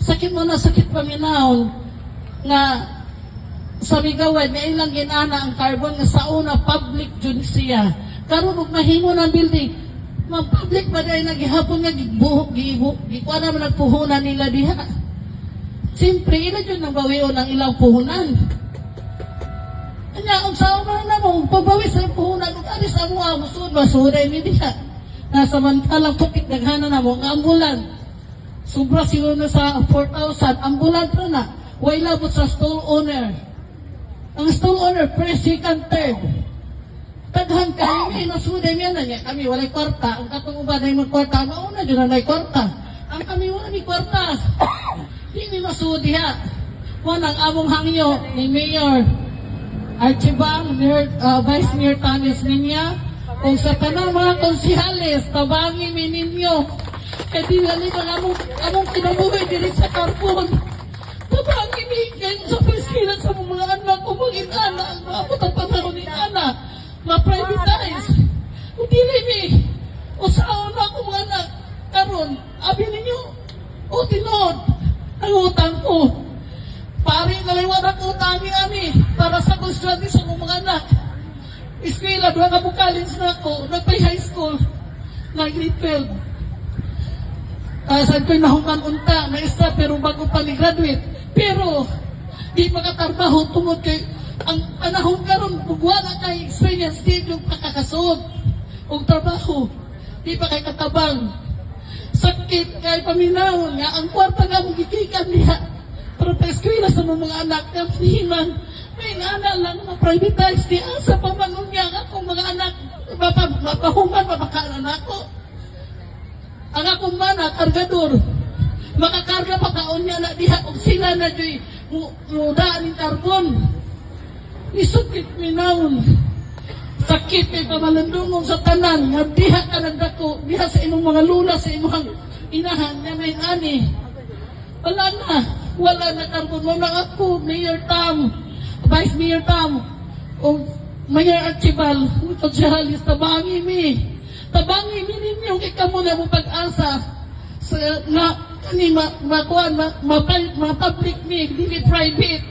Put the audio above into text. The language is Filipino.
sakit mo na sakit paminaw nga sa Migawad nga ilang ginana ang carbon nga sa una public jud siya. Karon ug mahimo ng building, mag-public ba dahil naghihapon nga gikuha naman nagpuhunan nila diha. Siyempre, ila dyan nang bawion ang ilang puhunan. Kanya, ang sa una na mo, pagbawi sa puhunan, kung alis ang mga masuday ni diha. Nasa mantalang pukit, naghana na mo, ang ambulan. Sobra siguro na sa 4,000, ambulan pa na. Way labot sa stall owner. Ang stall owner, first, second, third. Taghan kayo, may nasuday niya na niya. Kami walay kwarta. Ang katong uba na yung kwarta, mauna dyan na may kwarta. Ang kami wala may kwarta. Hindi masudi ha. Kung ang among hangyo ni Mayor Archibang, Vice Mayor Tanis niya, kung sa tanang mga konsihales, tabangi mi ninyo. Kaya di lali na among kinabuhay diri sa Karpon. Tabangi mi kayo sa preskilan sa mga anak o mga inana. Ang maabot ang panahon ni anak. Ma-privatize. Kung dili mi, o saan na ako mga anak, karon, abi ninyo, o tinod, ang utang ko. Pari naliwan ang utang ni Ami, para sa konstruksi sa mga anak. Eskwela, doon ka college na ako, nagpay-high school, na grade 12. Saan ko'y nahuman unta, na-stop, pero bago pa ni-graduate. Pero, di makatarbaho, tungod kay ang panahon karon bugwa na kay experience di yung pakakasod og trabaho di pa kay katabang sakit kay paminaw nga ang kwarta nga mong gikikan niya pero pa eskwela sa mga anak nga himan may anak lang na privatize di asa pa manon niya akong mga anak mapahuman mapakanan ako ang akong mana kargador makakarga pa kaon niya na diha og sila na joy mudaan ng karbon. Isukit minawon. Sakit may pamalandungon sa tanan. Nga diha ka nagdako. Diha sa imong mga lula, sa imong inahan. Nga may ani. Wala na. Wala na karbon. Wala ako, Mayor Tam, Vice Mayor Tam, o Mayor Archibald, Consihalis, tabangi mi. Tabangi mi ninyo. Ikaw mo na mo pag-asa. Sa na, kani, ma-public mi, hindi private.